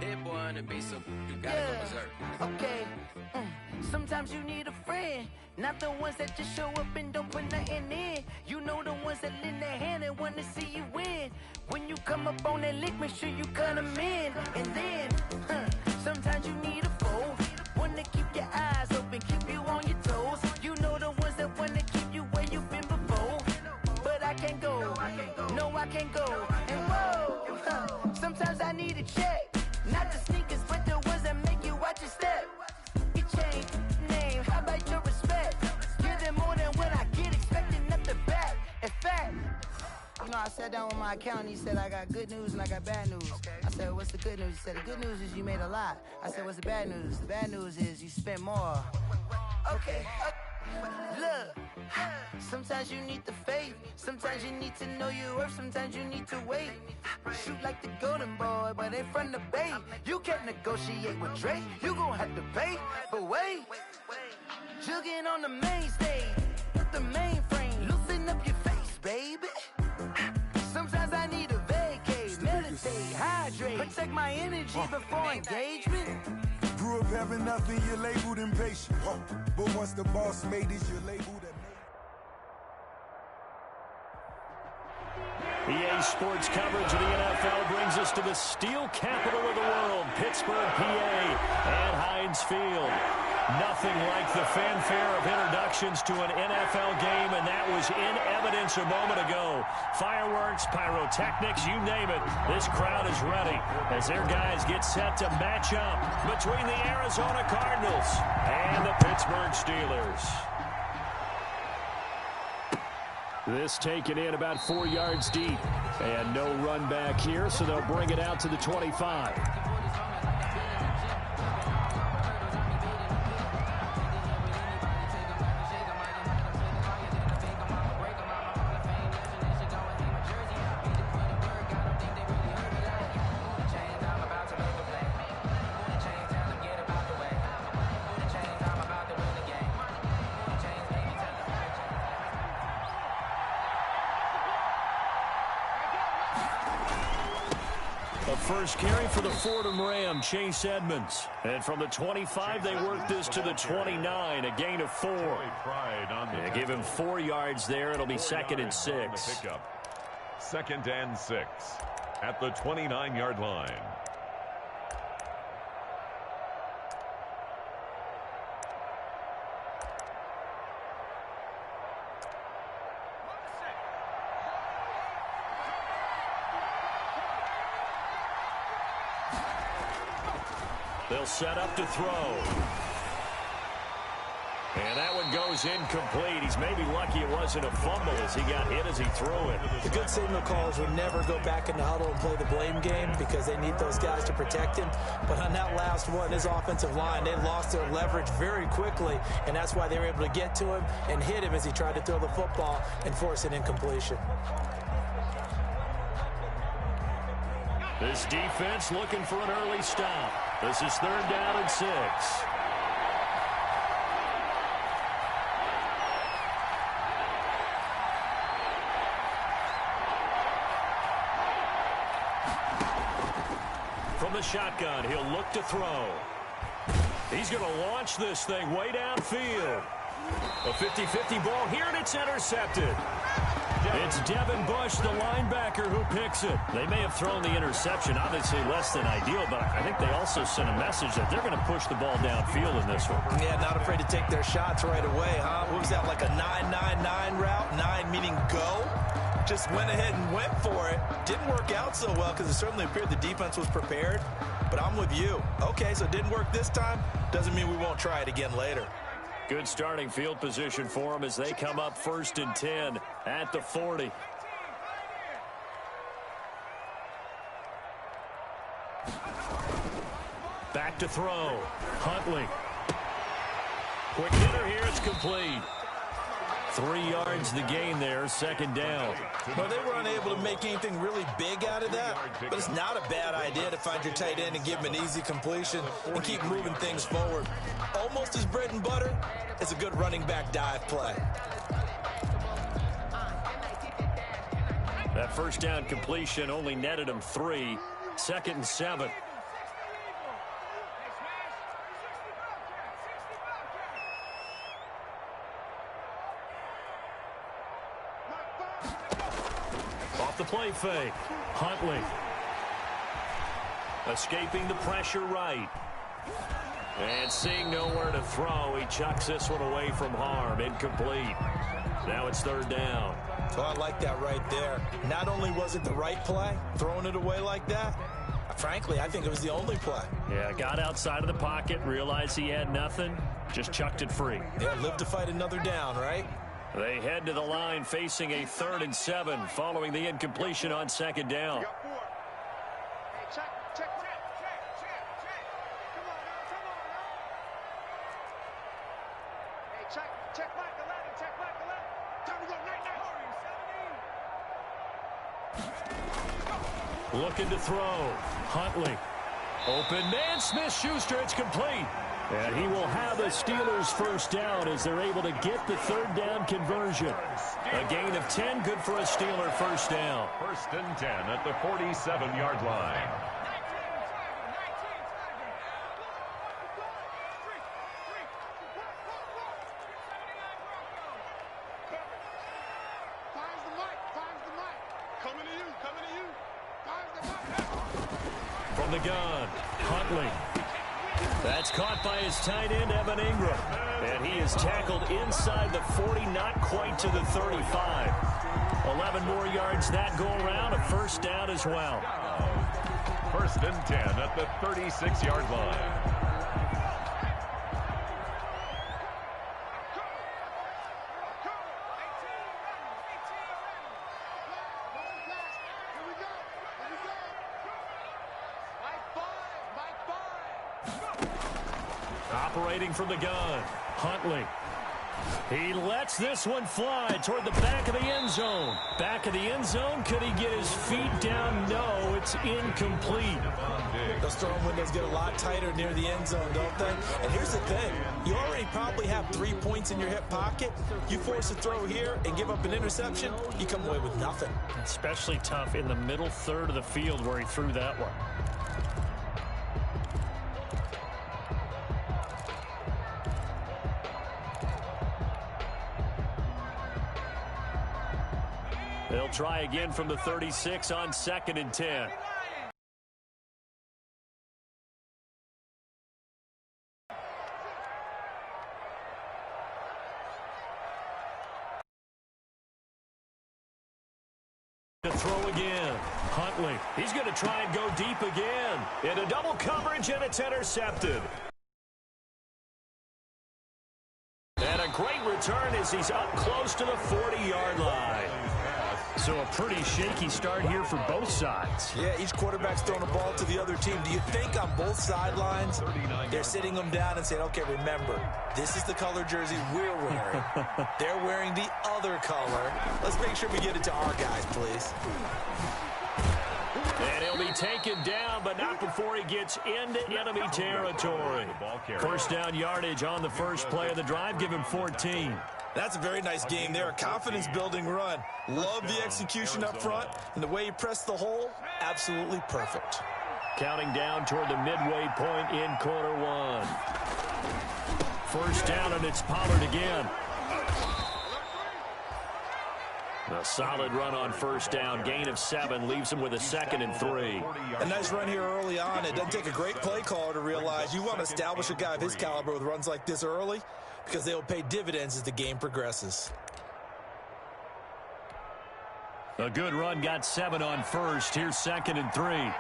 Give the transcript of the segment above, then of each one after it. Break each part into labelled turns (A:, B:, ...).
A: Hit boy on the beat, so you gotta go berserk.
B: Okay. Sometimes you need a friend, not the ones that just show up and don't put nothing in. You know the ones that lend their hand and want to see you win. When you come up on that lick, make sure you cut them in. And then, sometimes you need a foe, one to keep your eyes open, keep you on your toes. You know the ones that want to keep you where you've been before. But I can't go, no I can't go. And whoa, sometimes I need a check, not the sneakers, but the ones that make you watch your step. You change name, how about your respect? Give them more than what I get, expecting nothing back. In fact, you know, I sat down with my accountant, he said I got good news and I got bad news. I said, what's the good news? He said, the good news is you made a lot. I said, what's the bad news? The bad news is you spent more. Okay, look, sometimes you need the faith, sometimes you need to know your worth, sometimes you need to wait. Shoot like the golden boy, but in front of the bay. You can't negotiate with Drake, you gon' have to pay. But wait, jugging on the main stage, with the mainframe, loosen up your face, baby. Sometimes I need a vacate, meditate, hydrate, protect my energy before engagement.
C: Grew up having nothing, you're labeled impatient. But once the boss made it, you're labeled
D: EA Sports coverage of the NFL brings us to the steel capital of the world, Pittsburgh, PA, and Heinz Field. Nothing like the fanfare of introductions to an NFL game, and that was in evidence a moment ago. Fireworks, pyrotechnics, you name it. This crowd is ready as their guys get set to match up between the Arizona Cardinals and the Pittsburgh Steelers. This taken in about 4 yards deep. And no run back here, so they'll bring it out to the 25. First carry for the Fordham Ram, Chase Edmonds. And from the 25, they work this to the 29, a gain of 4. Yeah, give him 4 yards there. It'll be 2nd and 6.
E: 2nd and 6 at the 29-yard line.
D: They'll set up to throw. And that one goes incomplete. He's maybe lucky it wasn't a fumble as he got hit as he threw it.
F: The good signal calls would never go back in the huddle and play the blame game because they need those guys to protect him. But on that last one, his offensive line, they lost their leverage very quickly, and that's why they were able to get to him and hit him as he tried to throw the football and force an incompletion.
D: This defense looking for an early stop. This is 3rd down and 6. From the shotgun, he'll look to throw. He's going to launch this thing way downfield. A 50-50 ball here, and it's intercepted. It's Devin Bush, the linebacker, who picks it. They may have thrown the interception, obviously less than ideal, but I think they also sent a message that they're going to push the ball downfield in this one.
F: Yeah, not afraid to take their shots right away, huh? What was that, like a 9-9-9 route? 9 meaning go? Just went ahead and went for it. Didn't work out so well because it certainly appeared the defense was prepared. But I'm with you. Okay, so it didn't work this time. Doesn't mean we won't try it again later.
D: Good starting field position for them as they come up 1st and 10 at the 40. Back to throw. Huntley. Quick hitter here. It's complete. 3 yards the gain there, 2nd down.
F: Well, they were unable to make anything really big out of that, but it's not a bad idea to find your tight end and give him an easy completion and keep moving things forward. Almost as bread and butter as a good running back dive play.
D: That first down completion only netted him 3. 2nd and 7. the play fake. Huntley. Escaping the pressure right. And seeing nowhere to throw, he chucks this one away from harm. Incomplete. Now it's third down.
F: So I like that right there. Not only was it the right play, throwing it away like that, frankly, I think it was the only play.
D: Yeah, got outside of the pocket, realized he had nothing, just chucked it free.
F: Yeah, live to fight another down, right?
D: They head to the line facing a 3rd and 7 following the incompletion on second down. Looking to throw. Huntley. Open man. Smith-Schuster. It's complete. And he will have the Steelers first down as they're able to get the 3rd down conversion. A gain of 10. Good for a Steeler first down.
E: 1st and 10 at the 47-yard line.
D: From the gun, Huntley. That's caught by his tight end, Evan Ingram. And he is tackled inside the 40, not quite to the 35. 11 more yards that go around, a first down as well.
E: 1st and 10 at the 36-yard line.
D: Operating from the gun, Huntley. He lets this one fly toward the back of the end zone. Back of the end zone, could he get his feet down? No, it's incomplete.
F: Those throwing windows get a lot tighter near the end zone, don't they? And here's the thing. You already probably have 3 points in your hip pocket. You force a throw here and give up an interception, you come away with nothing.
D: Especially tough in the middle third of the field where he threw that one. They'll try again from the 36 on 2nd and 10. To throw again. Huntley. He's going to try and go deep again. Into double coverage, and it's intercepted. And a great return as he's up close to the 40-yard line. So a pretty shaky start here for both sides.
F: Yeah, each quarterback's throwing a ball to the other team. Do you think on both sidelines they're sitting them down and saying, okay, remember, this is the color jersey we're wearing. They're wearing the other color. Let's make sure we get it to our guys, please.
D: And he'll be taken down, but not before he gets into enemy territory. First down yardage on the first play of the drive. Give him 14.
F: That's a very nice game there. A confidence-building run. Love the execution up front. And the way he pressed the hole, absolutely perfect.
D: Counting down toward the midway point in quarter one. First down, and it's Pollard again. A solid run on first down. Gain of 7 leaves him with a 2nd and 3.
F: A nice run here early on. It doesn't take a great play caller to realize you want to establish a guy of his caliber with runs like this early, because they will pay dividends as the game progresses.
D: A good run, got 7 on first. Here's 2nd and 3.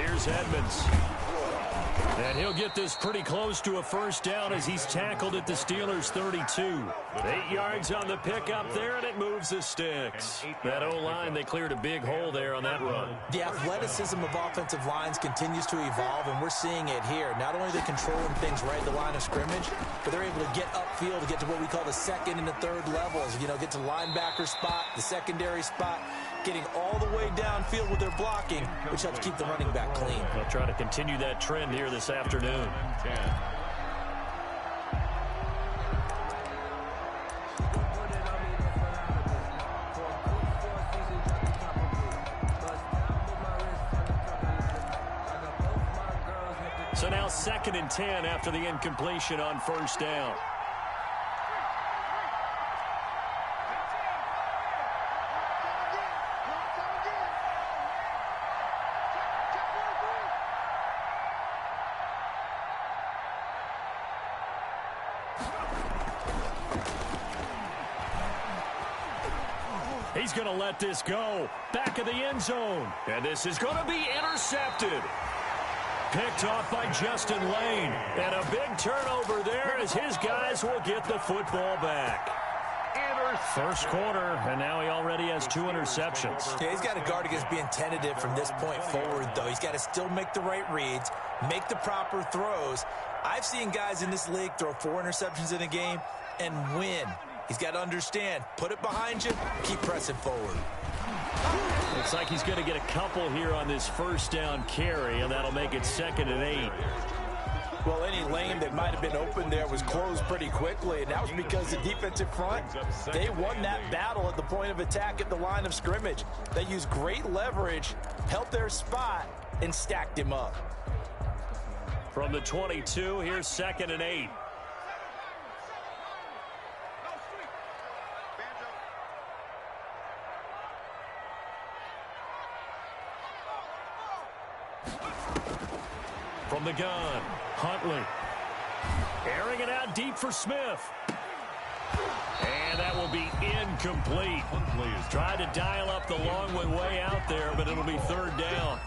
D: Here's Edmonds. And he'll get this pretty close to a first down as he's tackled at the Steelers' 32. 8 yards on the pickup there, and it moves the sticks. That O-line, they cleared a big hole there on that run.
F: The athleticism of offensive lines continues to evolve, and we're seeing it here. Not only are they controlling things right at the line of scrimmage, but they're able to get upfield to get to what we call the 2nd and the 3rd levels. You know, get to the linebacker spot, the secondary spot, getting all the way downfield with their blocking, which helps keep the running back clean.
D: They'll try to continue that trend here this afternoon. So now 2nd and 10 after the incompletion on first down. He's going to let this go. Back of the end zone. And this is going to be intercepted. Picked off by Justin Lane. And a big turnover there as his guys will get the football back. First quarter, and now he already has 2 interceptions.
F: Yeah, he's got to guard against being tentative from this point forward, though. He's got to still make the right reads, make the proper throws. I've seen guys in this league throw 4 interceptions in a game and win. He's got to understand, put it behind you, keep pressing forward.
D: Looks like he's going to get a couple here on this first down carry, and that'll make it 2nd and 8.
F: Well, any lane that might have been open there was closed pretty quickly, and that was because the defensive front, they won that battle at the point of attack at the line of scrimmage. They used great leverage, held their spot, and stacked him up.
D: From the 22, here's 2nd and 8. From the gun, Huntley. Airing it out deep for Smith. And that will be incomplete. Tried to dial up the long way out there, but it'll be 3rd down.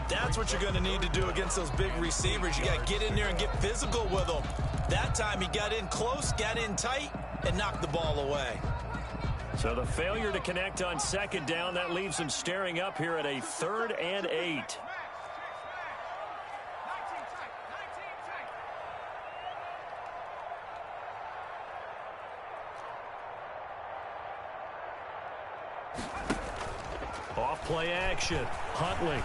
F: That's what you're going to need to do against those big receivers. You got to get in there and get physical with them. That time he got in close, got in tight, and knocked the ball away.
D: So the failure to connect on 2nd down, that leaves him staring up here at a 3rd and 8. Off play action. Huntley.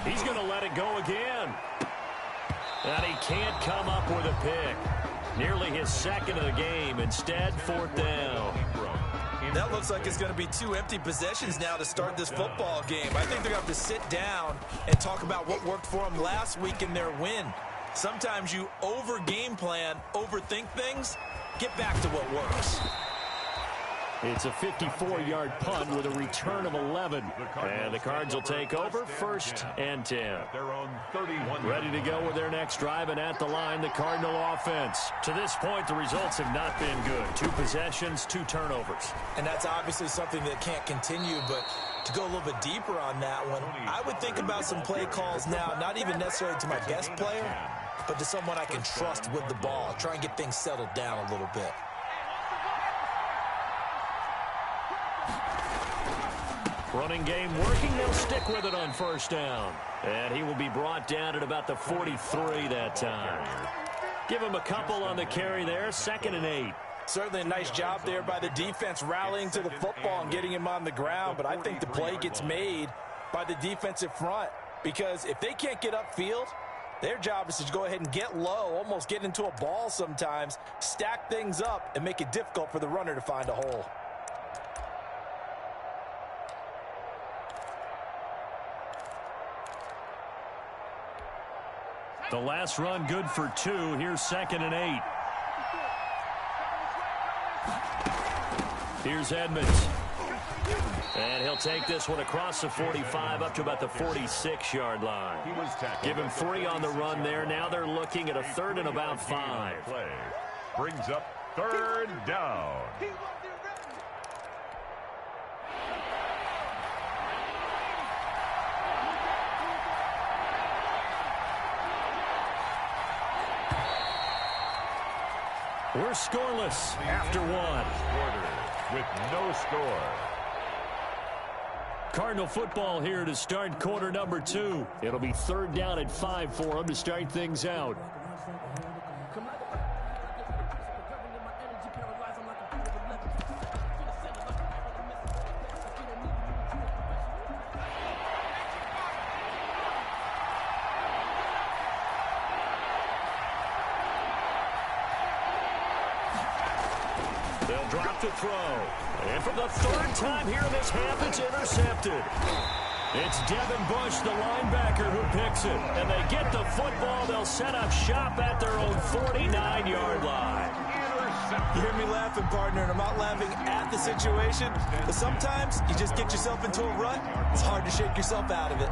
D: He's going to let it go again. And he can't come up with a pick. Nearly his 2nd of the game. Instead, 4th down.
F: That looks like it's going to be 2 empty possessions now to start this football game. I think they're going to have to sit down and talk about what worked for them last week in their win. Sometimes you over-game plan, overthink things, get back to what works.
D: It's a 54-yard punt with a return of 11. And the Cards will take over 1st and 10. Ready to go with their next drive, and at the line, the Cardinal offense. To this point, the results have not been good. 2 possessions, 2 turnovers.
F: And that's obviously something that can't continue, but to go a little bit deeper on that one, I would think about some play calls now, not even necessarily to my best player, but to someone I can trust with the ball. Try and get things settled down a little bit.
D: Running game working. They'll stick with it on 1st down. And he will be brought down at about the 43 that time. Give him a couple on the carry there. 2nd and 8.
F: Certainly a nice job there by the defense rallying to the football and getting him on the ground. But I think the play gets made by the defensive front, because if they can't get upfield, their job is to go ahead and get low, almost get into a ball sometimes, stack things up, and make it difficult for the runner to find a hole.
D: The last run good for 2. Here's 2nd and 8. Here's Edmonds. And he'll take this one across the 45 up to about the 46-yard line. Give him 3 on the run there. Now they're looking at a 3rd and about 5.
E: Brings up 3rd down.
D: We're scoreless after 1.
E: With no score.
D: Cardinal football here to start quarter number 2. It'll be 3rd down and 5 for them to start things out. They'll drop to throw. And for the 3rd time here in this half, it's intercepted. It's Devin Bush, the linebacker, who picks it. And they get the football. They'll set up shop at their own 49-yard line.
F: You hear me laughing, partner, and I'm not laughing at the situation. But sometimes you just get yourself into a rut. It's hard to shake yourself out of it.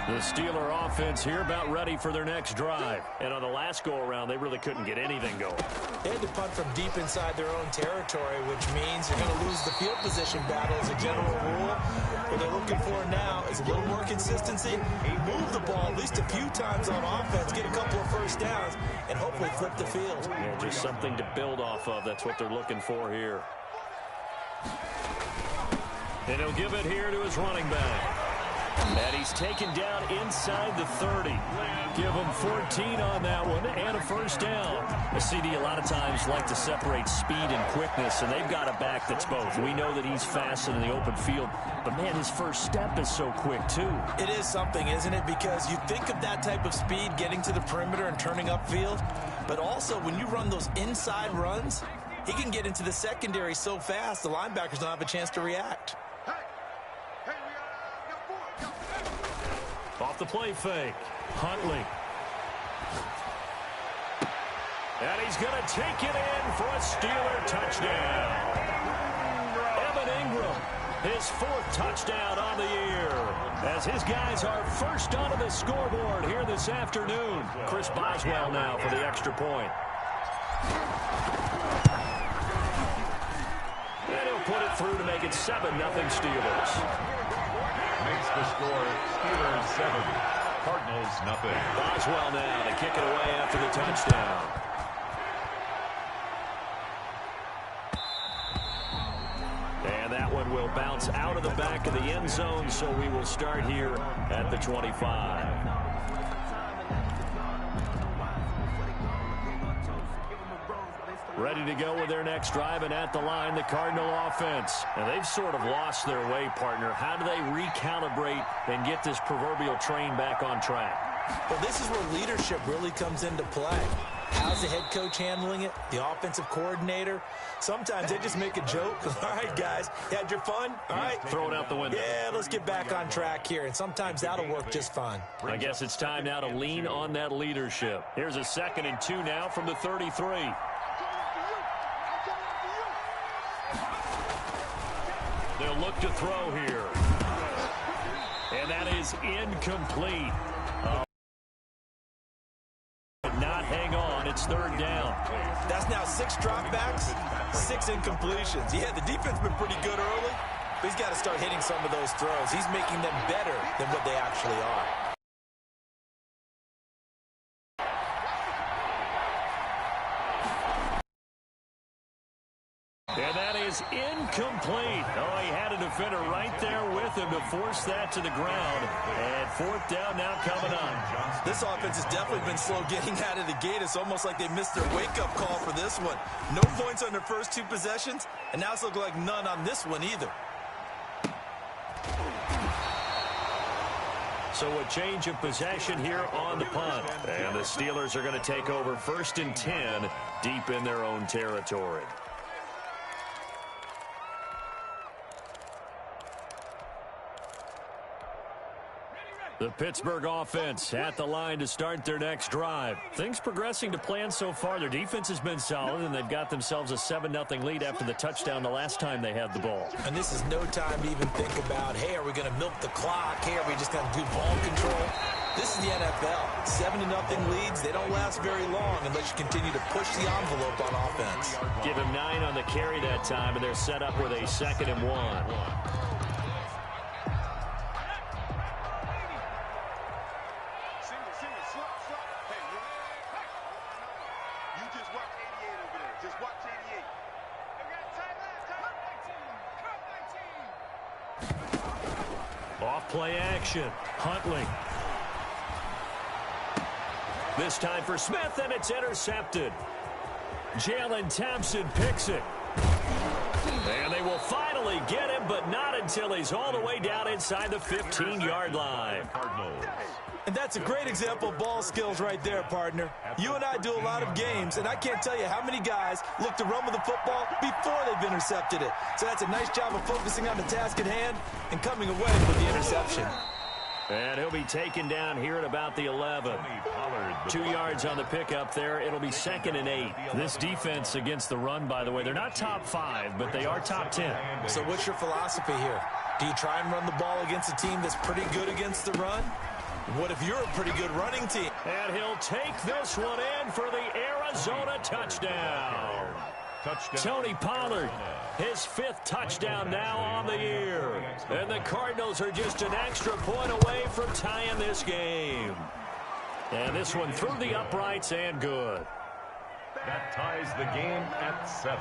D: The Steeler offense here about ready for their next drive. And on the last go-around, they really couldn't get anything going.
F: They had to punt from deep inside their own territory, which means you're going to lose the field position battle as a general rule. What they're looking for now is a little more consistency, move the ball at least a few times on offense, get a couple of first downs, and hopefully flip the field.
D: Yeah, just something to build off of. That's what they're looking for here. And he'll give it here to his running back. And he's taken down inside the 30. Give him 14 on that one and a first down. A CD a lot of times like to separate speed and quickness, and they've got a back that's both. We know that he's fast in the open field, but, man, his first step is so quick, too.
F: It is something, isn't it? Because you think of that type of speed getting to the perimeter and turning upfield, but also when you run those inside runs, he can get into the secondary so fast the linebackers don't have a chance to react.
D: Off the play fake. Huntley. And he's going to take it in for a Steeler touchdown. Evan Ingram, his 4th touchdown on the year, as his guys are first onto the scoreboard here this afternoon. Chris Boswell now for the extra point. And he'll put it through to make it 7-0 Steelers.
E: Makes the score Steelers 7, Cardinals nothing.
D: Boswell now to kick it away after the touchdown. And that one will bounce out of the back of the end zone, so we will start here at the 25. Ready to go with their next drive, and at the line, the Cardinal offense. And they've sort of lost their way, partner. How do they recalibrate and get this proverbial train back on track?
F: Well, this is where leadership really comes into play. How's the head coach handling it? The offensive coordinator? Sometimes they just make a joke. All right, guys, you had your fun? All right.
D: Throw it out the window.
F: Yeah, let's get back on track here. And sometimes that'll work just fine.
D: I guess it's time now to lean on that leadership. Here's a 2nd and 2 now from the 33. They'll look to throw here. And that is incomplete. Not hang on. It's 3rd down.
F: That's now 6 dropbacks, 6 incompletions. Yeah, the defense been pretty good early, but he's got to start hitting some of those throws. He's making them better than what they actually are.
D: And that is incomplete. Oh, he had a defender right there with him to force that to the ground. And 4th down now coming on.
F: This offense has definitely been slow getting out of the gate. It's almost like they missed their wake-up call for this one. No points on their first 2 possessions, and now it's looking like none on this one either.
D: So a change of possession here on the punt. And the Steelers are going to take over 1st and 10 deep in their own territory. The Pittsburgh offense at the line to start their next drive. Things progressing to plan so far. Their defense has been solid, and they've got themselves a 7-0 lead after the touchdown the last time they had the ball.
F: And this is no time to even think about, hey, are we going to milk the clock? Hey, are we just going to do ball control? This is the NFL. 7-0 leads, they don't last very long unless you continue to push the envelope on offense.
D: Give him 9 on the carry that time, and they're set up with a 2nd and 1. Play action. Huntley. This time for Smith, and it's intercepted. Jalen Thompson picks it. And they will finally get him, but not until he's all the way down inside the 15-yard line.
F: And that's a great example of ball skills right there, partner. You and I do a lot of games, and I can't tell you how many guys look to run with the football before they've intercepted it. So that's a nice job of focusing on the task at hand and coming away with the interception.
D: And he'll be taken down here at about the 11. 2 yards on the pickup there. It'll be 2nd and 8. This defense against the run, by the way, they're not top 5, but they are top 10.
F: So what's your philosophy here? Do you try and run the ball against a team that's pretty good against the run? What if you're a pretty good running team?
D: And he'll take this one in for the Arizona touchdown. Tony Pollard, his 5th touchdown now on the year. And the Cardinals are just an extra point away from tying this game. And this one through the uprights and good.
E: That ties the game at 7.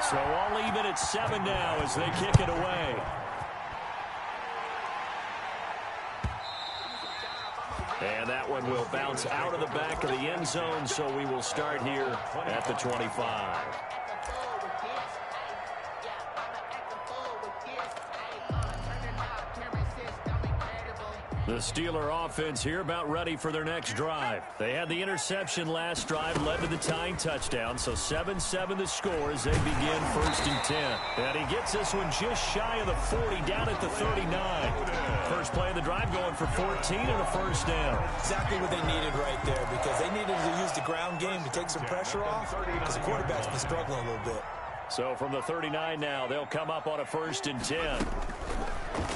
D: So all even at 7 now as they kick it away. And that one will bounce out of the back of the end zone, so we will start here at the 25. The Steeler offense here about ready for their next drive. They had the interception last drive, led to the tying touchdown, so 7-7 the score as they begin 1st and 10. And he gets this one just shy of the 40, down at the 39. First play of the drive going for 14 and a first down.
F: Exactly what they needed right there, because they needed to use the ground game to take some pressure off, because the quarterback's been struggling a little bit.
D: So from the 39 now, they'll come up on a 1st and 10.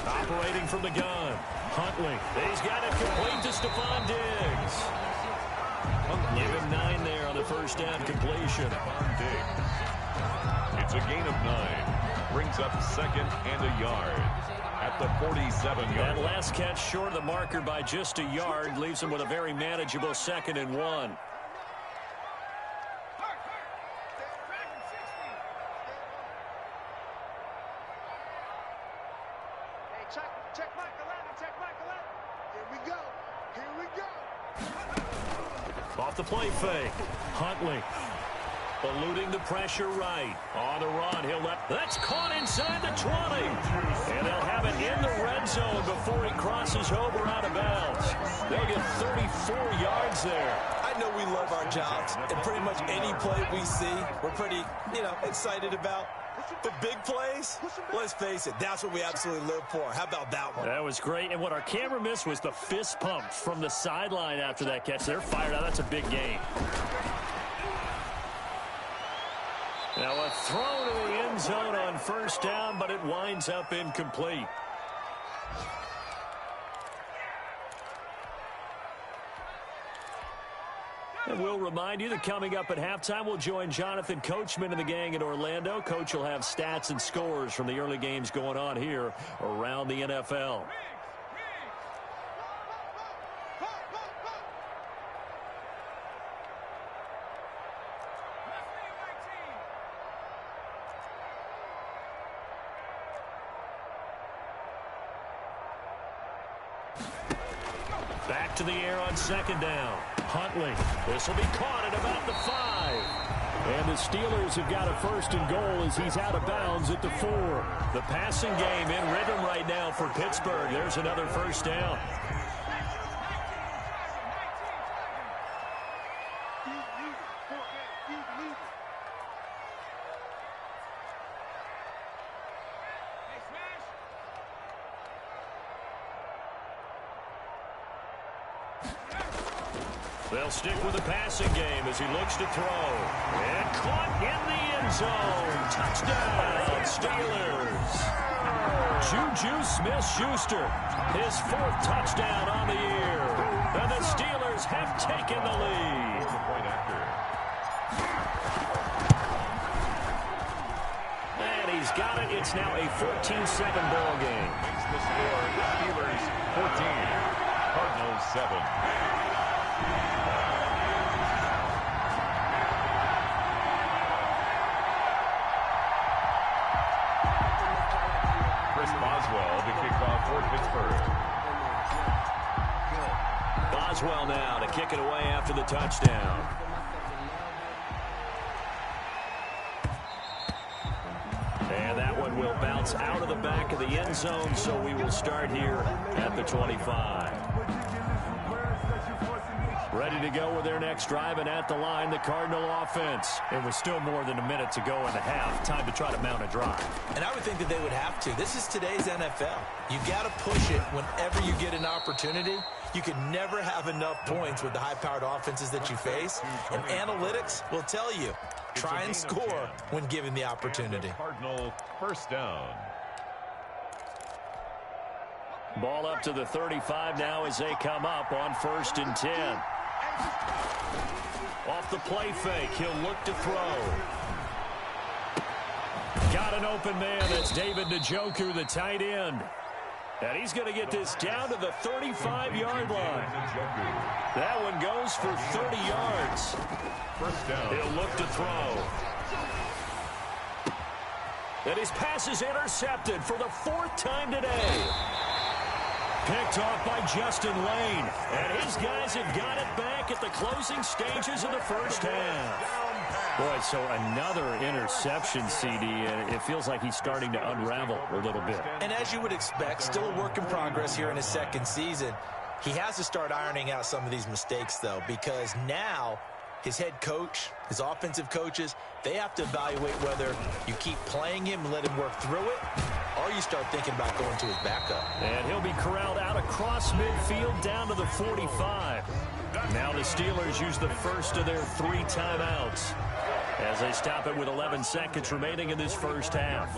D: Operating from the gun. Huntley. He's got it complete to Stephon Diggs. Give him 9 there on the first down completion.
E: It's a gain of 9. Brings up 2nd and a yard at the 47-yard
D: That
E: line.
D: last catch short of the marker by just a yard leaves him with a very manageable 2nd and 1.
C: Check Mike 11, check Mike 11. Here we go.
D: Off the play fake. Huntley eluding the pressure right. On the run, he'll let... That's caught inside the 20. And they'll have it in the red zone before he crosses over out of bounds. They'll get 34 yards there.
F: I know we love our jobs, and pretty much any play we see, we're pretty, excited about. But big plays, let's face it, that's what we absolutely live for. How about that one?
D: That was great. And what our camera missed was the fist pump from the sideline after that catch. They're fired out. That's a big gain. Now a throw to the end zone on first down, but it winds up incomplete. And we'll remind you that coming up at halftime, we'll join Jonathan Coachman and the gang in Orlando. Coach will have stats and scores from the early games going on here around the NFL. Back to the air on 2nd down. Huntley. This will be caught at about the 5. And the Steelers have got a 1st and goal as he's out of bounds at the 4. The passing game in rhythm right now for Pittsburgh. There's another first down. They'll stick with the passing game as he looks to throw. And caught in the end zone. Touchdown, Steelers. Juju Smith-Schuster, his 4th touchdown on the year. And the Steelers have taken the lead. And he's got it. It's now a 14-7 ball game.
E: Makes the score Steelers 14, Cardinals 7.
D: Boswell now to kick it away after the touchdown. And that one will bounce out of the back of the end zone, so we will start here at the 25. Ready to go with their next drive, and at the line, the Cardinal offense. It was still more than a minute to go in the half. Time to try to mount a drive.
F: And I would think that they would have to. This is today's NFL. You got to push it whenever you get an opportunity. You can never have enough points with the high-powered offenses that you face. And analytics will tell you, try and score when given the opportunity.
E: Cardinal first down.
D: Ball up to the 35 now as they come up on 1st and 10. Off the play fake, he'll look to throw. Got an open man. That's David Njoku, the tight end. And he's going to get this down to the 35-yard line. That one goes for 30 yards.
E: First down.
D: He'll look to throw. And his pass is intercepted for the 4th time today. Picked off by Justin Lane. And his guys have got it back at the closing stages of the first half. Boy, so another interception, CD, and it feels like he's starting to unravel a little bit.
F: And as you would expect, still a work in progress here in his 2nd season. He has to start ironing out some of these mistakes, though, because now his head coach, his offensive coaches, they have to evaluate whether you keep playing him and let him work through it, or you start thinking about going to his backup.
D: And he'll be corralled out across midfield down to the 45. Now the Steelers use the first of their 3 timeouts as they stop it with 11 seconds remaining in this first half.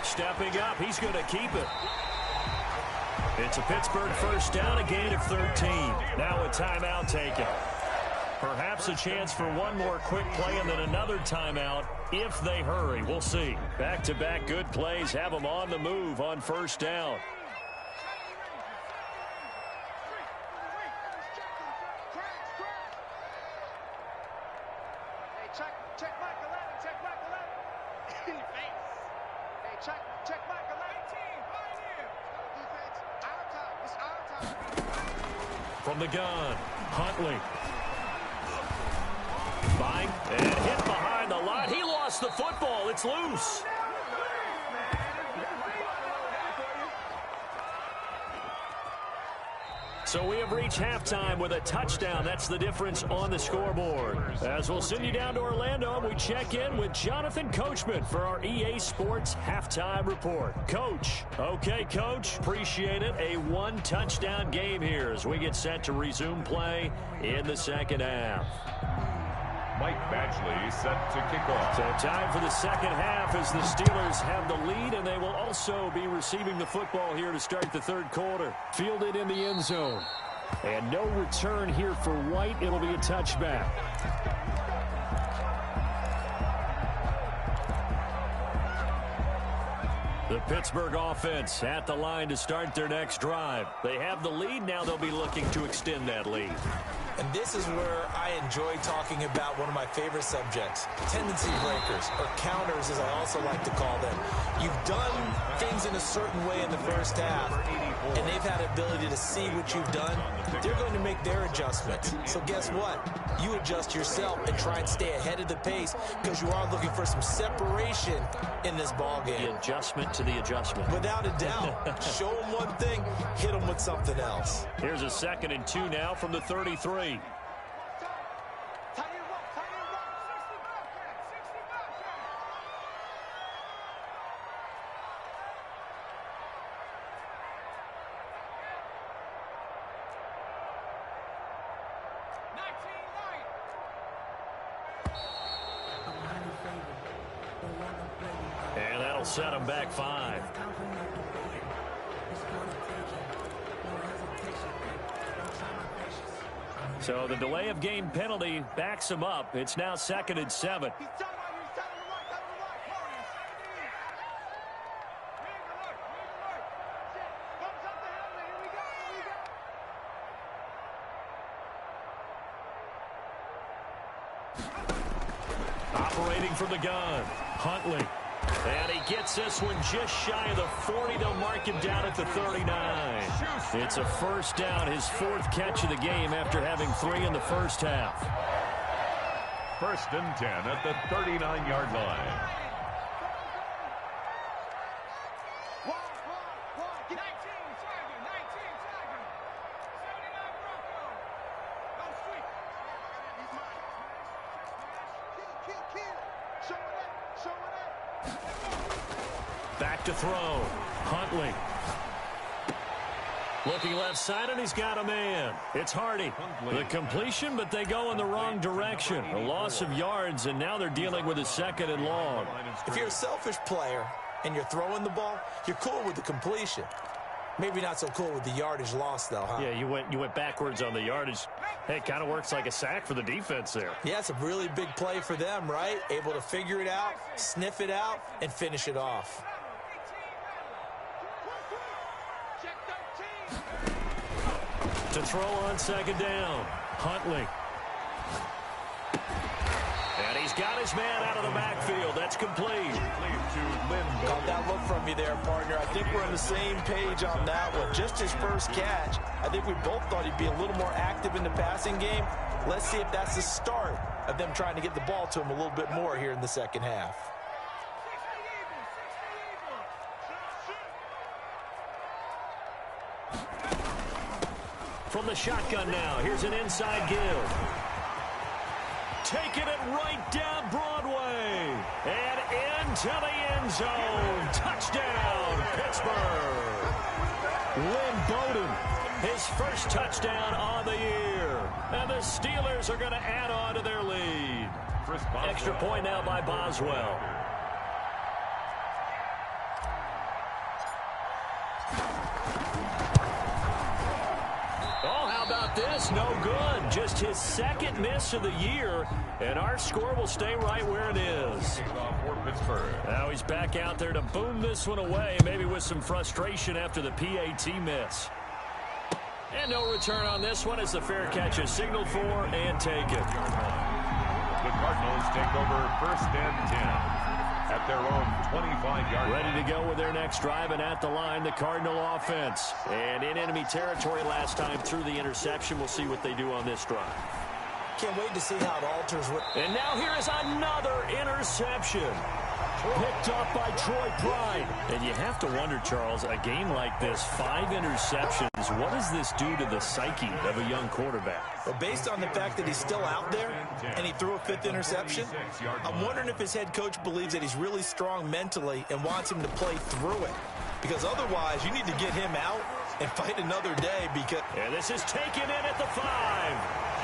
D: Stepping up, he's going to keep it. It's a Pittsburgh first down, a gain of 13. Now a timeout taken. Perhaps a chance for one more quick play and then another timeout if they hurry. We'll see. Back-to-back good plays have them on the move on first down. From the gun, Huntley. Fine, and hit behind the line. He lost the football. It's loose. So we have reached halftime with a touchdown. That's the difference on the scoreboard. As we'll send you down to Orlando, we check in with Jonathan Coachman for our EA Sports Halftime Report. Coach. Okay, Coach. Appreciate it. A 1-touchdown game here as we get set to resume play in the second half.
E: Mike Badgley set to kick off.
D: So time for the second half as the Steelers have the lead, and they will also be receiving the football here to start the third quarter. Fielded in the end zone. And no return here for White. It'll be a touchback. The Pittsburgh offense at the line to start their next drive. They have the lead. Now they'll be looking to extend that lead.
F: And this is where I enjoy talking about one of my favorite subjects, tendency breakers, or counters as I also like to call them. You've done things in a certain way in the first half, and they've had the ability to see what you've done. They're going to make their adjustments. So guess what? You adjust yourself and try and stay ahead of the pace because you are looking for some separation in this ball game.
D: The adjustment to the adjustment.
F: Without a doubt. Show them one thing, hit them with something else.
D: Here's a 2nd and 2 now from the 33. And that'll set them back 5. So the delay of game penalty backs him up. It's now 2nd and 7. Operating from the gun, Huntley. And he gets this one just shy of the 40. They'll mark him down at the 39. It's a first down, his 4th catch of the game after having 3 in the first half.
E: 1st and 10 at the 39-yard line.
D: Back to throw. Huntley Looking left side, and he's got a man. It's Hardy. The completion, but they go in the wrong direction. A loss of yards, and now they're dealing with a 2nd and long.
F: If you're a selfish player and you're throwing the ball, you're cool with the completion. Maybe not so cool with the yardage loss, though, huh?
D: Yeah, you went backwards on the yardage. Hey, it kind of works like a sack for the defense there.
F: Yeah, it's a really big play for them, right? Able to figure it out, sniff it out, and finish it off.
D: To throw on 2nd down, Huntley. And he's got his man out of the backfield. That's complete.
F: Caught that look from you there, partner. I think we're on the same page on that one. Just his first catch, I think we both thought he'd be a little more active in the passing game. Let's see if that's the start of them trying to get the ball to him a little bit more here in the second half.
D: From the shotgun now, here's an inside give. Taking it right down Broadway. And into the end zone. Touchdown, Pittsburgh. Lynn Bowden, his first touchdown on the year. And the Steelers are going to add on to their lead. Extra point now by Boswell. Oh, how about this? No good. Just his 2nd miss of the year, and our score will stay right where it is. Now he's back out there to boom this one away, maybe with some frustration after the PAT miss. And no return on this one as the fair catch is signaled for and taken.
E: The Cardinals take over 1st and 10. At their own 25-yard line.
D: Ready to go with their next drive, and at the line, the Cardinal offense. And in enemy territory last time through the interception. We'll see what they do on this drive.
F: Can't wait to see how it alters.
D: And now here is another interception. Picked up by Troy Pride. And you have to wonder, Charles, a game like this, 5 interceptions, what does this do to the psyche of a young quarterback?
F: Well, based on the fact that he's still out there and he threw a 5th interception, I'm wondering if his head coach believes that he's really strong mentally and wants him to play through it. Because otherwise, you need to get him out and fight another day because...
D: And this is taken in at the 5.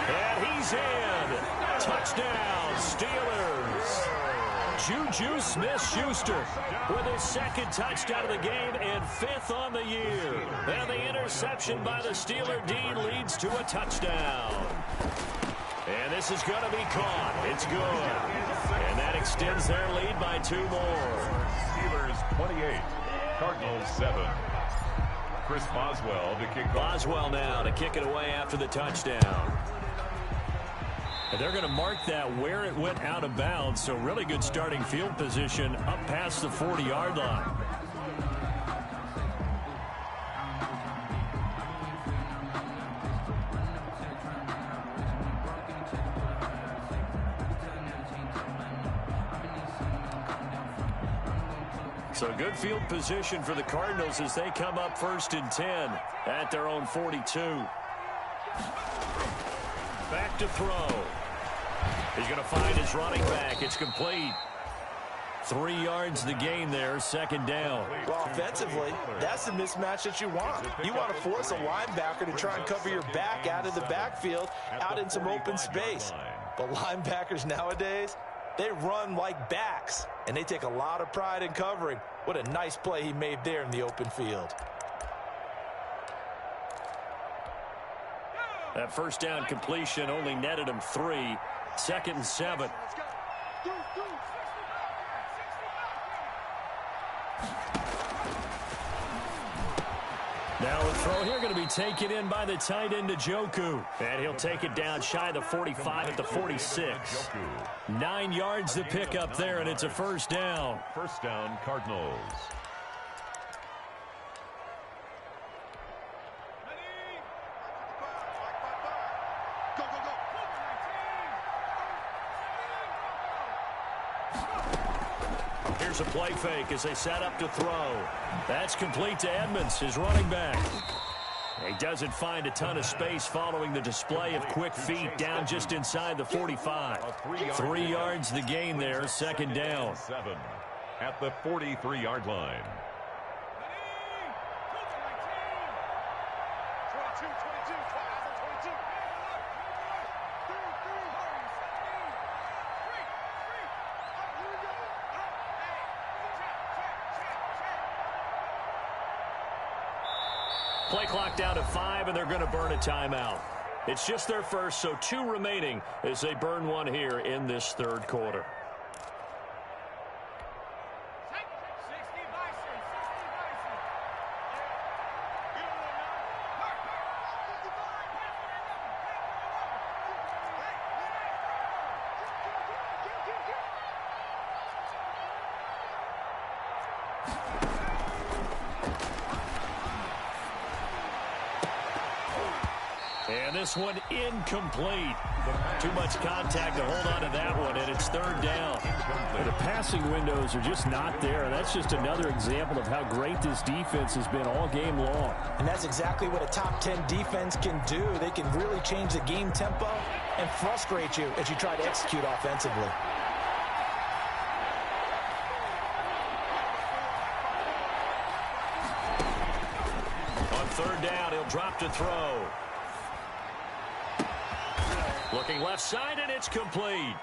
D: And he's in. Touchdown, Steelers. Juju Smith-Schuster with his 2nd touchdown of the game and 5th on the year. And the interception by the Steeler D leads to a touchdown. And this is going to be caught. It's good. And that extends their lead by 2 more.
E: Steelers 28, Cardinals 7. Chris Boswell to kick off.
D: Boswell now to kick it away after the touchdown. And they're going to mark that where it went out of bounds, so really good starting field position up past the 40-yard line. So good field position for the Cardinals as they come up 1st and 10 at their own 42. Back to throw. He's going to find his running back. It's complete. 3 yards the gain there, 2nd down.
F: Well, offensively, that's the mismatch that you want. You want to force a linebacker to try and cover your back out of the backfield, out in some open space. But linebackers nowadays, they run like backs, and they take a lot of pride in covering. What a nice play he made there in the open field.
D: That 1st down completion only netted him 3. 2nd and 7. Now a throw here going to be taken in by the tight end Njoku. And he'll take it down shy of the 45 at the 46. 9 yards to pick up there, and it's a 1st down.
E: 1st down, Cardinals.
D: Here's a play fake as they set up to throw. That's complete to Edmonds, his running back. He doesn't find a ton of space following the display of quick feet down just inside the 45. 3 yards the gain there, 2nd down.
E: 7 at the 43-yard line.
D: Play clock down to 5, and they're going to burn a timeout. It's just their first, so 2 remaining as they burn one here in this third quarter. And this one incomplete. Too much contact to hold on to that one, and it's third down.
G: The passing windows are just not there, and that's just another example of how great this defense has been all game long.
F: And that's exactly what a top 10 defense can do. They can really change the game tempo and frustrate you as you try to execute offensively.
D: On third down, he'll drop to throw. Looking left side, and it's complete.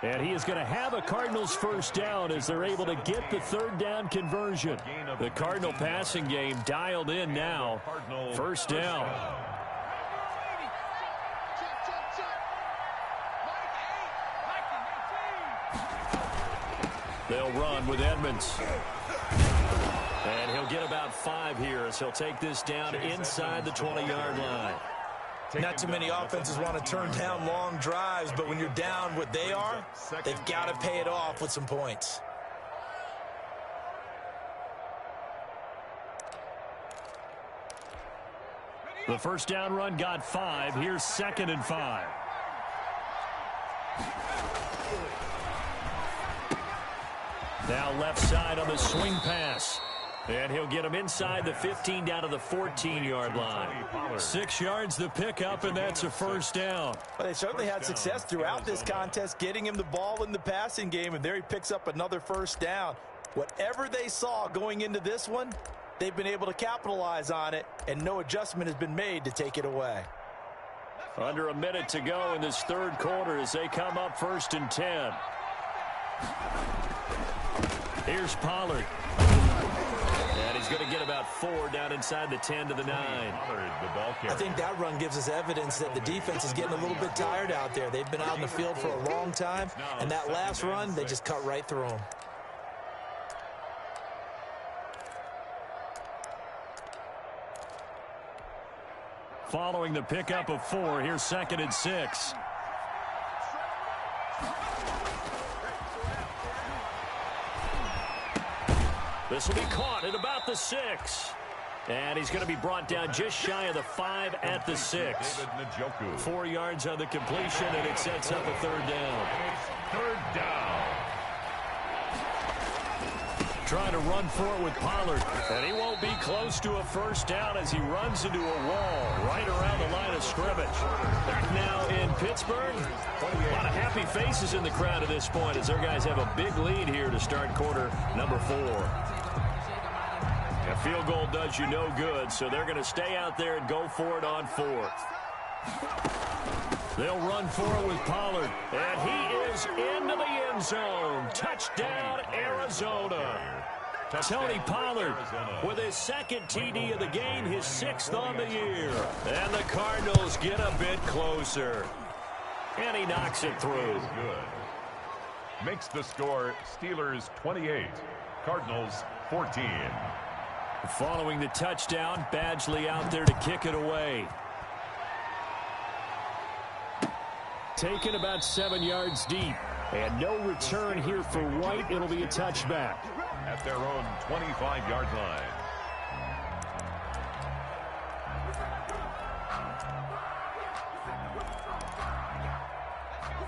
G: And he is going to have a Cardinals first down as they're able to get the third down conversion.
D: The Cardinal passing game dialed in now. First down. They'll run with Edmonds. And he'll get about 5 here as he'll take this down inside the 20-yard line.
F: Not too many offenses want to turn down long drives, but when you're down what they are, they've got to pay it off with some points.
D: The first down run got 5. Here's 2nd and 5. Now left side on the swing pass. And he'll get him inside the 15 down to the 14-yard line. 6 yards the pickup, and that's a first down.
F: Well, they certainly had success throughout this contest, getting him the ball in the passing game, and there he picks up another first down. Whatever they saw going into this one, they've been able to capitalize on it, and no adjustment has been made to take it away.
D: Under a minute to go in this third quarter as they come up 1st and 10. Here's Pollard. And he's going to get about 4 down inside the 10 to the 9.
F: I think that run gives us evidence that the defense is getting a little bit tired out there. They've been out in the field for a long time, and that last run, they just cut right through them.
D: Following the pickup of 4, here's 2nd and 6. This will be caught at about the 6. And he's going to be brought down just shy of the 5 at the 6. 4 yards on the completion, and it sets up a third down.
E: Third down.
D: Trying to run for it with Pollard. And he won't be close to a first down as he runs into a wall right around the line of scrimmage. Back now in Pittsburgh. A lot of happy faces in the crowd at this point as their guys have a big lead here to start quarter number 4. A field goal does you no good, so they're going to stay out there and go for it on 4th. They'll run for it with Pollard, and he is into the end zone. Touchdown, Arizona. Tony Pollard with his 2nd TD of the game, his 6th on the year. And the Cardinals get a bit closer. And he knocks it through.
E: Good. Makes the score Steelers 28, Cardinals 14.
D: Following the touchdown, Badgley out there to kick it away. Taken about 7 yards deep. And no return here for White. It'll be a touchback.
E: At their own 25-yard line.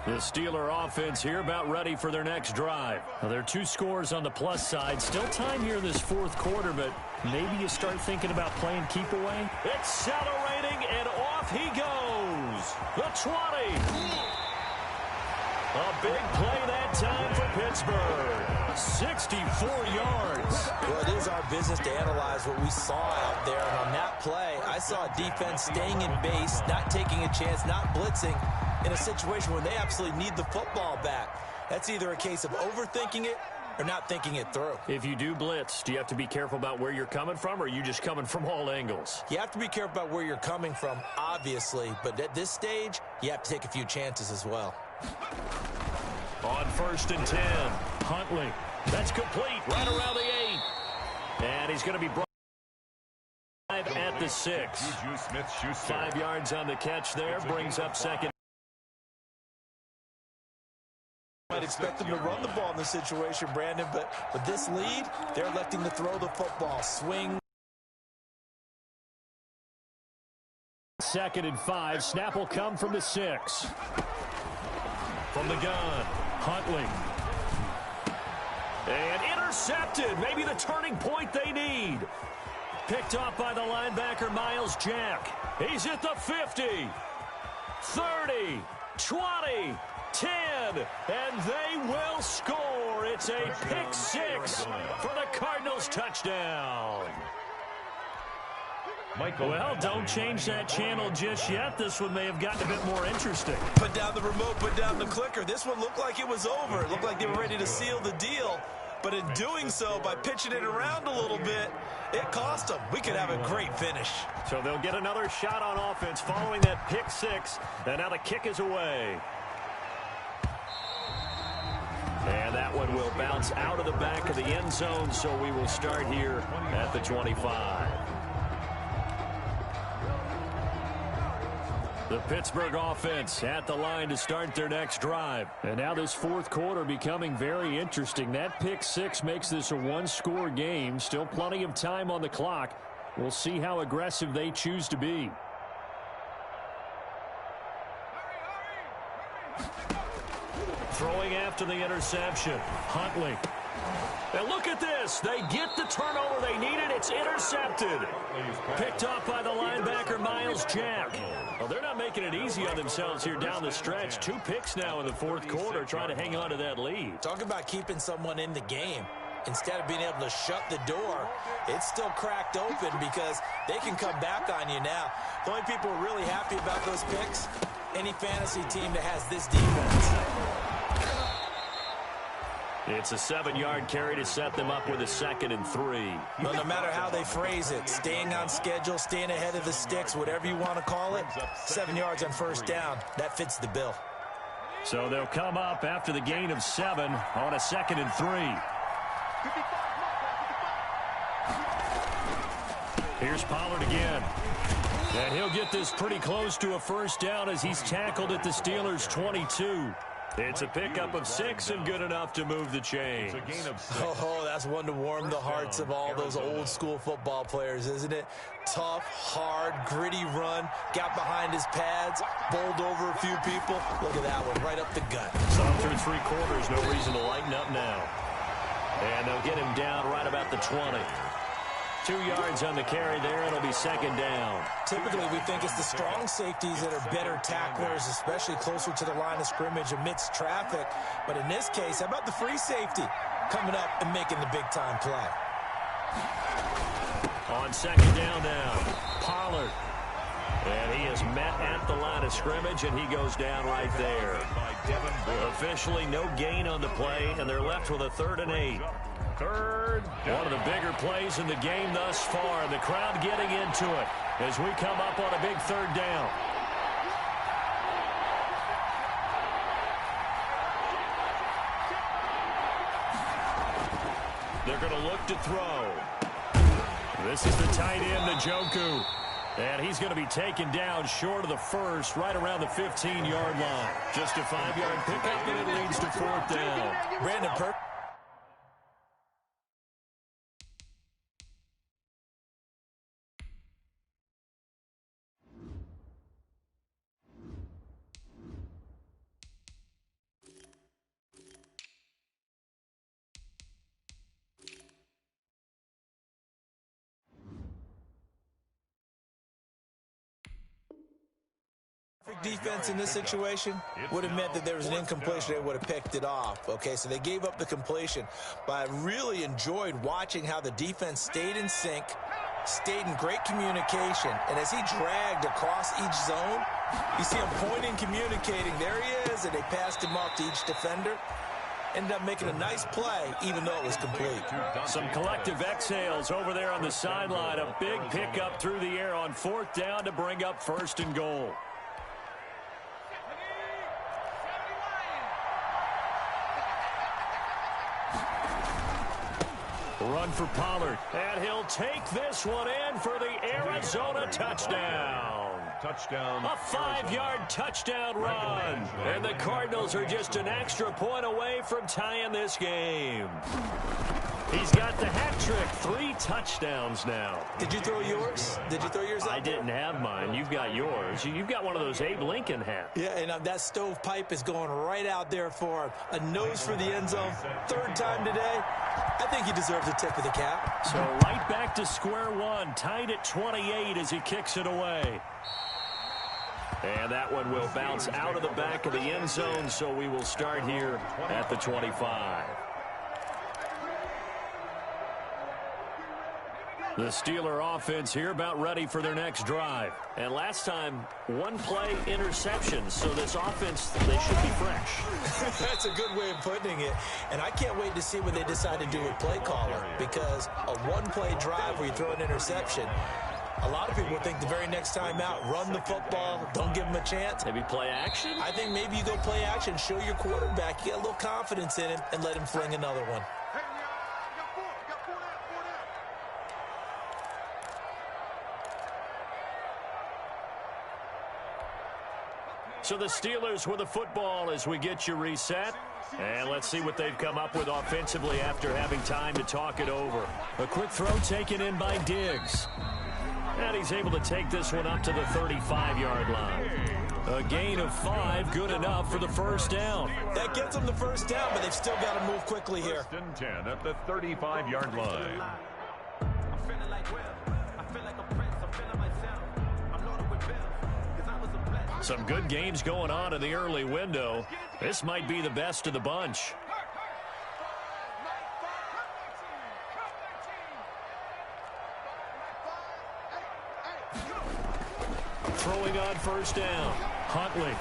D: The Steeler offense here about ready for their next drive. Now, there are 2 scores on the plus side. Still time here in this 4th quarter, but maybe you start thinking about playing keep away. Accelerating, and off he goes. The 20. A big play that time for Pittsburgh. 64 yards.
F: Well, it is our business to analyze what we saw out there. And on that play, I saw a defense staying in base, not taking a chance, not blitzing in a situation where they absolutely need the football back. That's either a case of overthinking it or not thinking it through.
D: If you do blitz, do you have to be careful about where you're coming from, or are you just coming from all angles?
F: You have to be careful about where you're coming from, obviously. But at this stage, you have to take a few chances as well.
D: On 1st and 10, Huntley. That's complete right around the 8. And he's going to be brought at the 6. 5 yards on the catch there, brings up second.
F: Might expect them to run the ball in this situation, Brandon, but with this lead, they're electing to throw the football. Swing.
D: 2nd and 5. Snap will come from the 6. From the gun, Huntley. And intercepted. Maybe the turning point they need. Picked off by the linebacker, Miles Jack. He's at the 50. 30. 20. 10. And they will score. It's a pick 6 for the Cardinals touchdown. Well, don't change that channel just yet. This one may have gotten a bit more interesting.
F: Put down the remote, put down the clicker. This one looked like it was over. It looked like they were ready to seal the deal. But in doing so, by pitching it around a little bit, it cost them. We could have a great finish.
D: So they'll get another shot on offense following that pick 6. And now the kick is away. And that one will bounce out of the back of the end zone, so we will start here at the 25. The Pittsburgh offense at the line to start their next drive.
G: And now this fourth quarter becoming very interesting. That pick 6 makes this a one-score game. Still plenty of time on the clock. We'll see how aggressive they choose to be.
D: Throwing after the interception, Huntley. And look at this. They get the turnover they needed. It's intercepted. Picked off by the linebacker, Miles Jack. Well, they're not making it easy on themselves here down the stretch. 2 picks now in the fourth quarter trying to hang on to that lead.
F: Talk about keeping someone in the game. Instead of being able to shut the door, it's still cracked open because they can come back on you now. The only people who are really happy about those picks, any fantasy team that has this defense.
D: It's a 7-yard carry to set them up with a 2nd and 3.
F: Well, no matter how they phrase it, staying on schedule, staying ahead of the sticks, whatever you want to call it, 7 yards on 1st down, that fits the bill.
D: So they'll come up after the gain of 7 on a 2nd and 3. Here's Pollard again. And he'll get this pretty close to a 1st down as he's tackled at the Steelers' 22. It's a pickup of 6 and good enough to move the chains.
F: Oh, that's one to warm the hearts of all those old-school football players, isn't it? Tough, hard, gritty run, got behind his pads, bowled over a few people. Look at that one, right up the gut.
D: So through 3 quarters, no reason to lighten up now. And they'll get him down right about the 20. 2 yards on the carry there. It'll be 2nd down.
F: Typically, we think it's the strong safeties that are better tacklers, especially closer to the line of scrimmage amidst traffic. But in this case, how about the free safety coming up and making the big-time play?
D: On 2nd down now, Pollard. And he is met at the line of scrimmage, and he goes down right there. Officially no gain on the play, and they're left with a 3rd and 8. One of the bigger plays in the game thus far. The crowd getting into it as we come up on a big 3rd down. They're going to look to throw. This is the tight end, Njoku. And he's going to be taken down short of the 1st, right around the 15-yard line. Just a 5-yard pickup, and it leads to 4th down.
F: Brandon Perk. Quarterback defense in this situation would have meant that there was an incompletion. They would have picked it off. Okay, so they gave up the completion. But I really enjoyed watching how the defense stayed in sync, stayed in great communication. And as he dragged across each zone, you see him pointing, communicating. There he is, and they passed him off to each defender. Ended up making a nice play, even though it was complete.
G: Some collective exhales over there on the sideline. A big pickup through the air on 4th down to bring up 1st and goal. Run for Pollard, and he'll take this one in for the Arizona touchdown.
E: Touchdown.
G: A 5-yard touchdown run. And the Cardinals are just an extra point away from tying this game. He's got the hat trick. 3 touchdowns now.
F: Did you throw yours? Did you throw yours out?
G: I didn't have mine. You've got yours. You've got one of those Abe Lincoln hats.
F: Yeah, and that stovepipe is going right out there for him. A nose for the end zone. 3rd time today. I think he deserves a tip of the cap.
G: So right back to square one. Tied at 28 as he kicks it away. And that one will bounce out of the back of the end zone, so we will start here at the 25. The Steeler offense here about ready for their next drive. And last time, 1-play interception, so this offense, they should be fresh.
F: That's a good way of putting it. And I can't wait to see what they decide to do with play caller, because a 1-play drive where you throw an interception, a lot of people think the very next time out, run the football, don't give him a chance.
G: Maybe play action?
F: I think maybe you go play action, show your quarterback, you get a little confidence in him, and let him fling another one.
G: So the Steelers with the football as we get you reset. And let's see what they've come up with offensively after having time to talk it over. A quick throw taken in by Diggs. And he's able to take this one up to the 35-yard line. A gain of 5, good enough for the 1st down.
F: That gets them the 1st down, but they've still got to move quickly here.
E: 1st and 10 at the 35-yard line.
G: Some good games going on in the early window. This might be the best of the bunch. Throwing on 1st down. Huntley.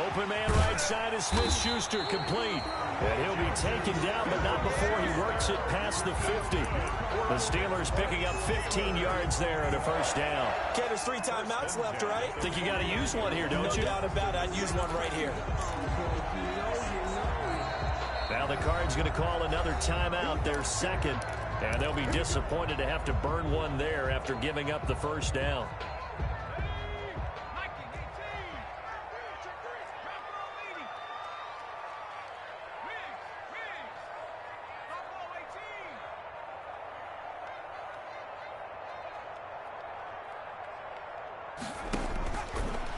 G: Open man right side is Smith-Schuster, complete. And he'll be taken down, but not before he works it past the 50. The Steelers picking up 15 yards there at a 1st down.
F: Okay, there's 3 timeouts left, right?
G: Think you got to use one here, don't you?
F: No doubt about it. I'd use one right here.
G: Now the Cards going to call another timeout, their 2nd. And they'll be disappointed to have to burn one there after giving up the 1st down.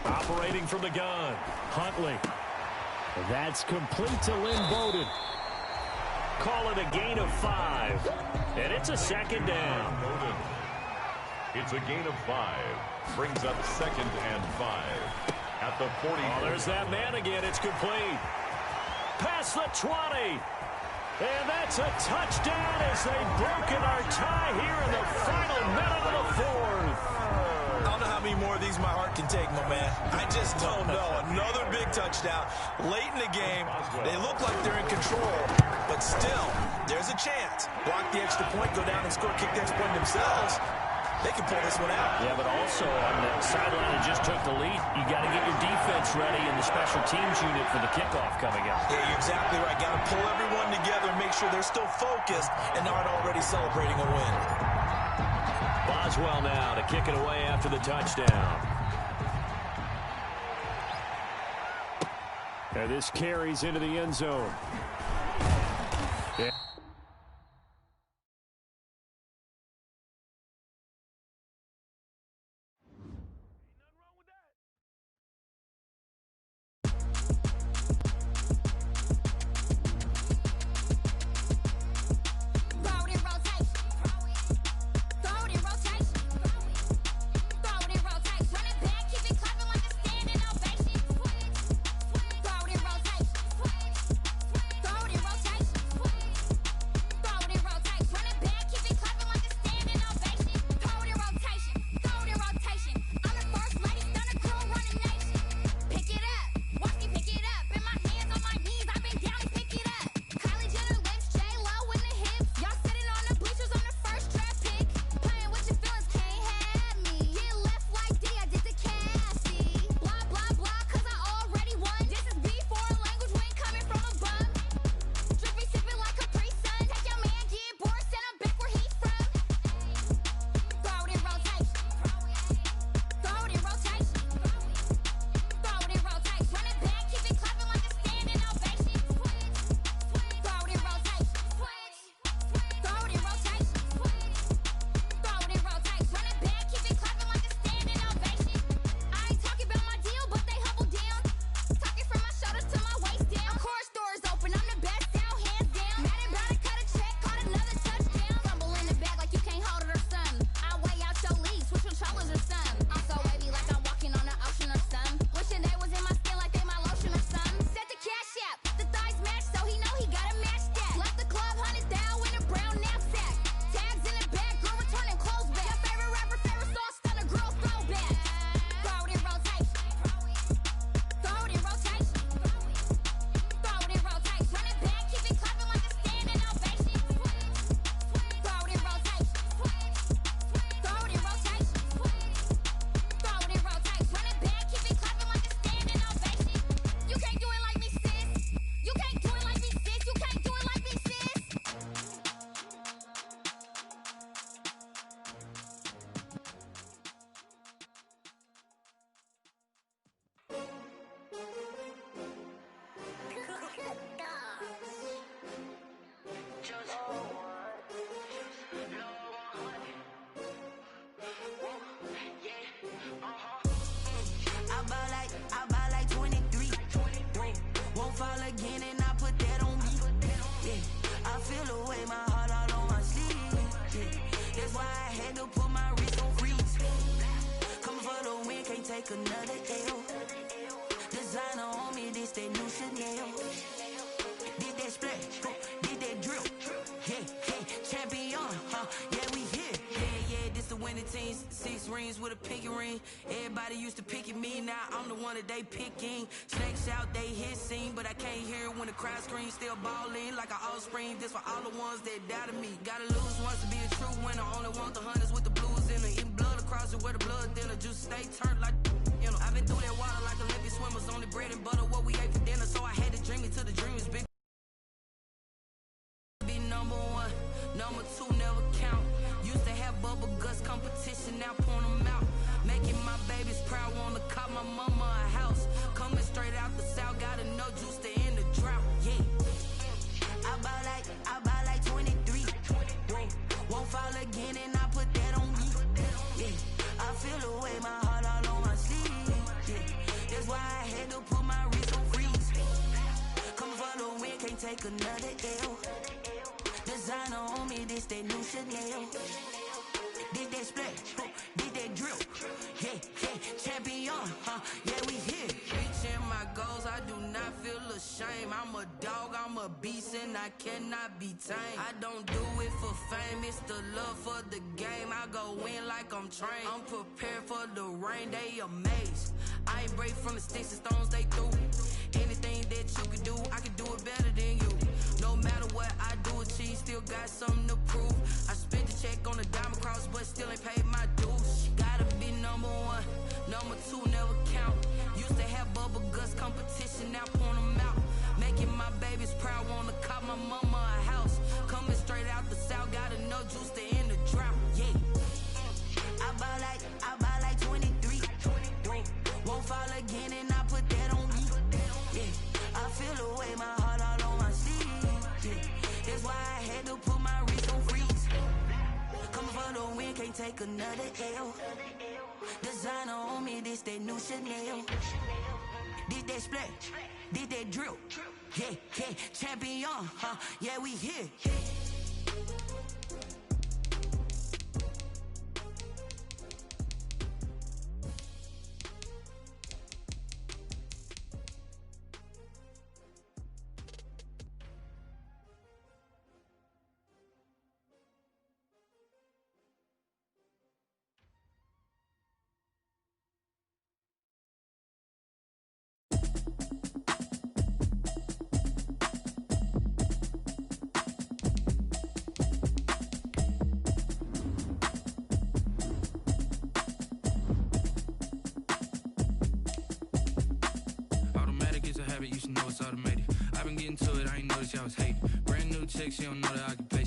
G: Operating from the gun, Huntley. That's complete to Lynn Bowden. Call it a gain of 5. And it's a 2nd down.
E: It's a gain of 5. Brings up 2nd and 5. At the 40.
G: Oh, there's that man again. It's complete. Past the 20. And that's a touchdown as they've broken our tie here in the final minute of the 4th.
F: I don't know how many more of these my heart can take, my man. I just don't know. Another big touchdown. Late in the game, they look like they're in control, but still, there's a chance. Block the extra point, go down and score, kick the extra point themselves. They can pull this one out.
G: Yeah, but also on the sideline that just took the lead, you got to get your defense ready in the special teams unit for the kickoff coming up.
F: Yeah, you're exactly right. Got to pull everyone together and make sure they're still focused and aren't already celebrating a win.
G: Boswell now to kick it away after the touchdown. And this carries into the end zone. Yeah.
B: take another L. Designer on me, this that new Chanel. Did that splash, did that drill. Yeah, champion, yeah, we here. Yeah, this the winning team. 6 rings with a pinky ring. Everybody used to pick at me, now I'm the one that they picking. Snakes out, they hit scene, but I can't hear it when the crowd screams. Still balling like an offspring. This for all the ones that doubted me. Gotta lose once to be a true winner. Only want the hunters with the blues in it. Eating blood across it where the blood dinner. Juice stay turned like, you know. I've been through that water like Olympic swimmers. Only bread and butter, what we ate for dinner. So I had to dream it till the dream is big. Be number 1, number 2 never count. Used to have bubble guts competition, now point them out. Making my babies proud, wanna cop my mama a house. Coming straight out the south, got enough juice to end the drought. Yeah, I buy like 23. Won't fall again, and I put that on me. Yeah, I feel away, my heart all on my sleeve. Yeah, that's why I had to put my wrist on freeze. Come for the win, can't take another L. Designer on me, this that new Chanel. Did that splash, did that drill. Yeah, champion, yeah, we here. Reaching my goals, I do not feel ashamed. I'm a dog, I'm a beast, and I cannot be tamed. I don't do it for fame, it's the love for the game. I go in like I'm trained. I'm prepared for the rain, they amazed. I ain't break from the sticks and stones they threw. Anything that you can do, I can do it better than you. No matter what I do, achieve, still got something to prove. I spent the check on the diamond cross, but still ain't paid my dues. Gotta be number 1, number 2 never count. Used to have bubble guts competition, now point them out. Making my babies proud, wanna cop my mama a house. Coming straight out the south, got enough juice to end the drought. Yeah, I buy like 23. Won't fall again, and I put that on me. Yeah, I feel away, my heart all on my sleeve. Yeah, that's why I had to put my wrist on freeze. Coming for the win, can't take another L. Designer on me, this that new Chanel. Did that splash, did that drill. Yeah, champion, yeah, we here.
H: You should know it's automated. I've been getting to it, I ain't noticed y'all was hating. Brand new chick, she don't know that I can pay.